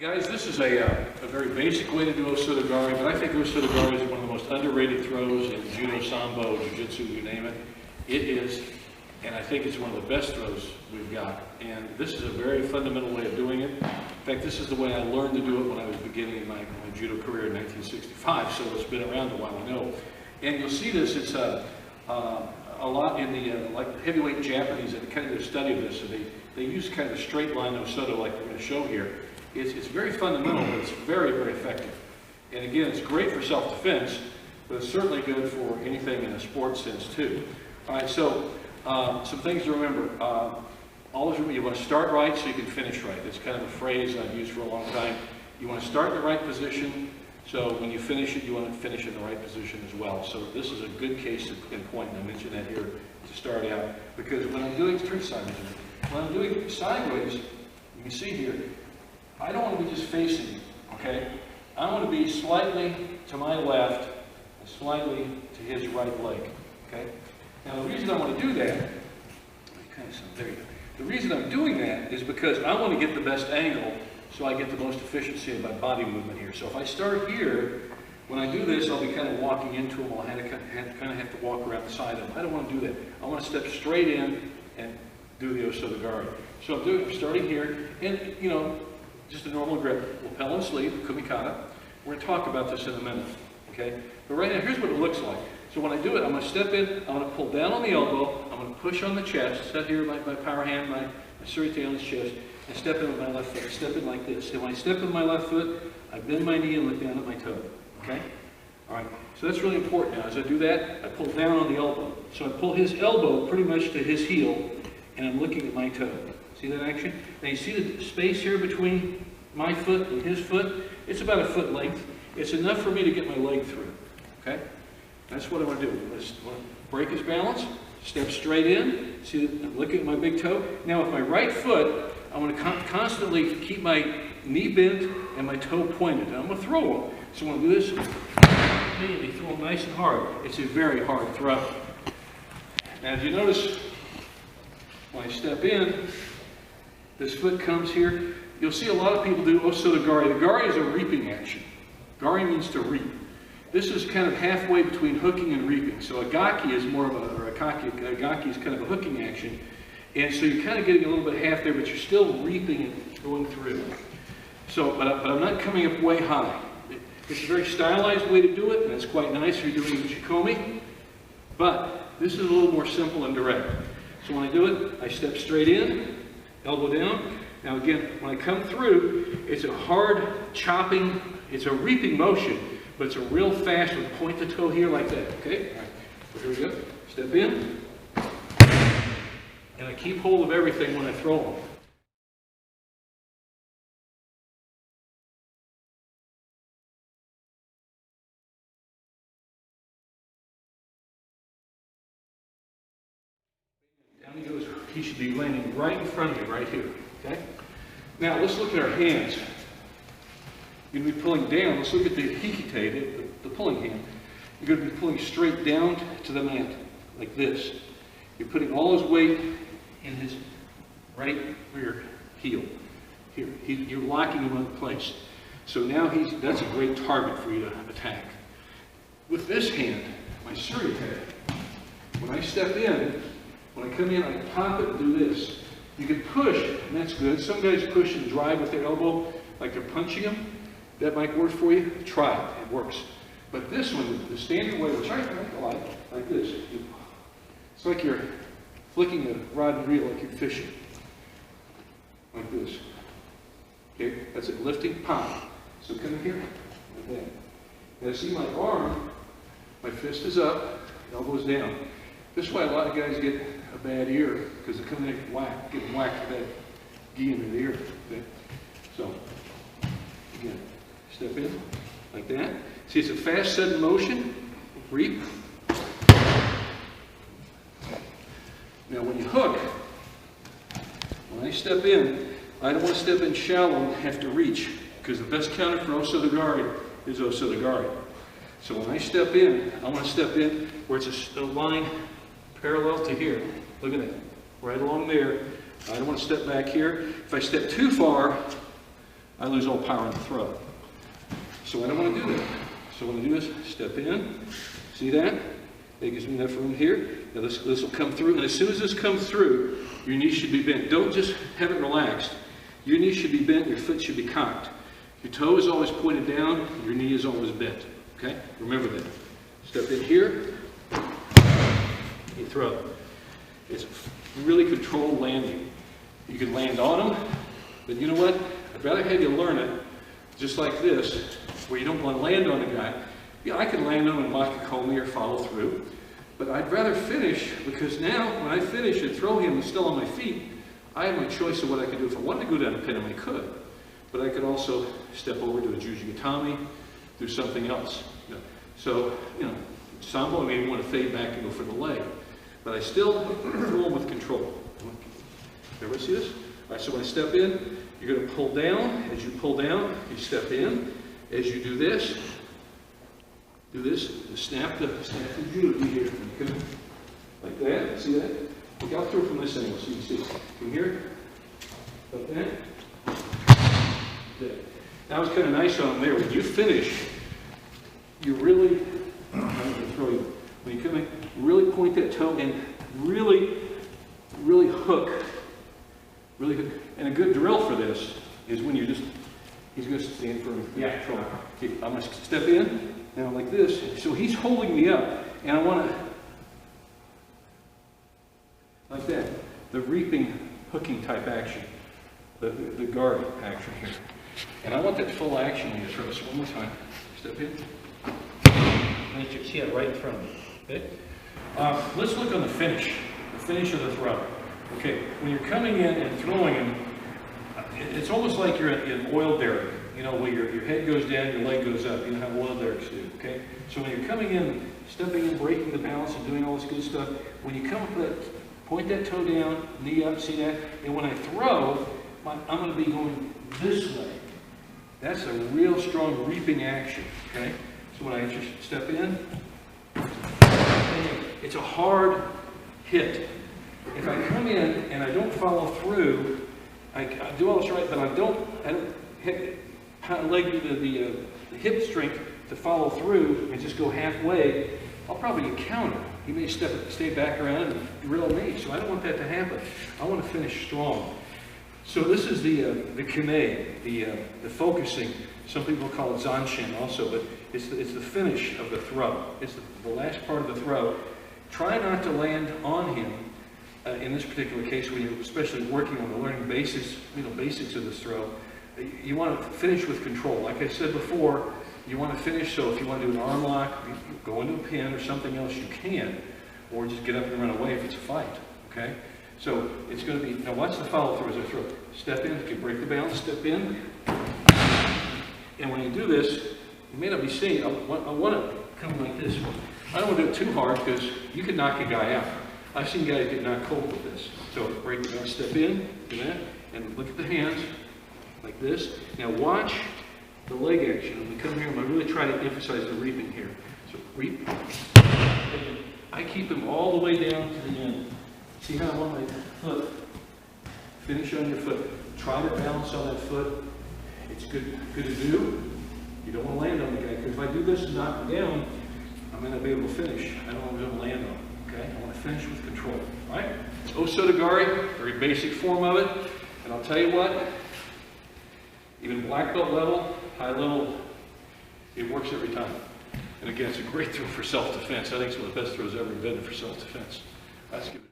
Guys, this is a very basic way to do SOTO GARI, but I think SOTO GARI is one of the most underrated throws in judo, sambo, jiu-jitsu, you name it. It is, and I think it's one of the best throws we've got. And this is a very fundamental way of doing it. In fact, this is the way I learned to do it when I was beginning in my judo career in 1965, so it's been around a while, I know. And you'll see this, it's a lot in the like heavyweight Japanese, and kind of their study of this, so they use kind of a straight line of SOTO like we're going to show here. It's very fundamental, but it's very, very effective. And again, it's great for self-defense, but it's certainly good for anything in a sports sense too. All right, so some things to remember. Always remember, you want to start right so you can finish right. It's kind of a phrase I've used for a long time. You want to start in the right position, so when you finish it, you want to finish in the right position as well. So this is a good case in point, and I mentioned that here to start out, because when I'm doing sideways, you can see here, I don't want to be just facing you, okay? I want to be slightly to my left and slightly to his right leg, okay? Now the reason I want to do that, there you go. The reason I'm doing that is because I want to get the best angle so I get the most efficiency in my body movement here. So if I start here, when I do this, I'll be kind of walking into him. I'll kind of have to walk around the side of him. I don't want to do that. I want to step straight in and do the SOTO GARI. So I'm starting here, and you know, just a normal grip, lapel and sleeve, kumikata. We're going to talk about this in a minute, okay? But right now, here's what it looks like. So when I do it, I'm going to step in, I'm going to pull down on the elbow, I'm going to push on the chest, set here my power hand, my surite on his chest, and step in with my left foot. Step in like this. And when I step with my left foot, I bend my knee and look down at my toe, okay? All right, so that's really important now. As I do that, I pull down on the elbow. So I pull his elbow pretty much to his heel, and I'm looking at my toe. See that action? Now you see the space here between my foot and his foot? It's about a foot length. It's enough for me to get my leg through, okay? That's what I want to do. I want to break his balance, step straight in, see that I'm looking at my big toe. Now with my right foot, I want to constantly keep my knee bent and my toe pointed. And I'm going to throw him. So I'm going to do this, and throw him nice and hard. It's a very hard throw. Now as you notice, when I step in, this foot comes here. You'll see a lot of people do SOTO GARI. The GARI is a reaping action. GARI means to reap. This is kind of halfway between hooking and reaping. So a gaki is more of a gaki is kind of a hooking action. And so you're kind of getting a little bit half there, but you're still reaping and going through. So, but I'm not coming up way high. It's a very stylized way to do it, and it's quite nice if you're doing uchikomi. But this is a little more simple and direct. So when I do it, I step straight in, elbow down. Now again, when I come through, it's a hard chopping, it's a reaping motion, but it's a real fast one. Point the toe here like that, okay? All right, so here we go. Step in, and I keep hold of everything when I throw them. Down he goes. He should be landing right in front of me, right here. Okay? Now let's look at our hands. You're going to be pulling down. Let's look at the hikite, the pulling hand. You're going to be pulling straight down to the mat, like this. You're putting all his weight in his right rear heel. Here, you're locking him in place. So now that's a great target for you to attack. With this hand, my surite, when I step in, when I come in, I pop it and do this. You can push, and that's good. Some guys push and drive with their elbow like they're punching them. That might work for you. Try it. It works. But this one, the standard way, which I like this. It's like you're flicking a rod and reel like you're fishing. Like this. Okay? That's it. Lifting, pop. So come in here. Like that. Now see my arm, my fist is up, elbow's down. This is why a lot of guys get a bad ear, because they come in and get whacked with that gi in their ear. Okay? So, again, step in like that. See, it's a fast, sudden motion. Reap. Now, when you hook, when I step in, I don't want to step in shallow and have to reach, because the best counter for SOTO GARI is SOTO GARI. So when I step in, I want to step in where it's a line parallel to here. Look at that. Right along there. I don't want to step back here. If I step too far, I lose all power in the throw. So I don't want to do that. So what I do is step in, see that? That gives me enough room here. Now this will come through, and as soon as this comes through, your knee should be bent. Don't just have it relaxed. Your knee should be bent, your foot should be cocked. Your toe is always pointed down, your knee is always bent. Okay? Remember that. Step in here, you throw. It's really controlled landing. You can land on them, but you know what? I'd rather have you learn it just like this, where you don't want to land on the guy. Yeah, I can land on him and Makikomi or follow through, but I'd rather finish, because now when I finish and throw him still on my feet, I have my choice of what I could do. If I wanted to go down and pin him, I could, but I could also step over to a ju-jitsu, do something else. You know. So, you know, Sambo, I may want to fade back and go for the leg, but I still throw him with control. Everybody see this? All right, so when I step in, you're going to pull down. As you pull down, you step in. As you do this, snap the judo here. Okay? Like that. See that? Look out through from this angle so you can see. From here, like that. That was kind of nice on there. When you finish, you really, I'm going to throw you. When you come in, really point that toe and really hook. Really good. And a good drill for this is when you just, he's going to stand for control. Okay, I'm going to step in, now like this. So he's holding me up, and I want to, like that, the reaping, hooking type action, the gari action here. And I want that full action when you throw. So one more time. Step in. And you see it right in front of you. Okay. Let's look on the finish of the throw. Okay, when you're coming in and throwing them, it's almost like you're in oil derrick, you know, where your head goes down, your leg goes up. You know how oil derricks do, okay? So when you're coming in, stepping in, breaking the balance, and doing all this good stuff, when you come up with that, point that toe down, knee up, see that? And when I throw, I'm going to be going this way. That's a real strong reaping action, okay? So when I just step in, it's a hard hit. If I come in and I don't follow through, I do all this right, but I don't hit the hip strength to follow through and just go halfway, I'll probably get countered. He may stay back around and drill me, so I don't want that to happen. I want to finish strong. So this is the kine, the focusing. Some people call it zanshin also, but it's the finish of the throw. It's the last part of the throw. Try not to land on him. In this particular case, when you're especially working on the learning basics of this throw, you want to finish with control. Like I said before, you want to finish, so if you want to do an arm lock, go into a pin or something else, you can, or just get up and run away if it's a fight, okay? So it's going to be, now watch the follow through as I throw. Step in, if you break the balance, step in. And when you do this, you may not be seeing, I want to come like this. I don't want to do it too hard because you can knock a guy out. I've seen guys get knocked cold with this. So break the balance, step in, do that, and look at the hands, like this. Now watch the leg action. When we come here, I'm going to really try to emphasize the reaping here. So reap. I keep him all the way down to the end. See how I'm on my foot? Finish on your foot. Try to balance on that foot. It's good to do. You don't want to land on the guy, because if I do this and knock him down, I'm going to be able to finish. I don't want to land on him. Okay? I want to finish with control. All right? SOTO GARI, very basic form of it. And I'll tell you what, even black belt level, high level, it works every time. And again, it's a great throw for self-defense. I think it's one of the best throws ever invented for self-defense. Let's give it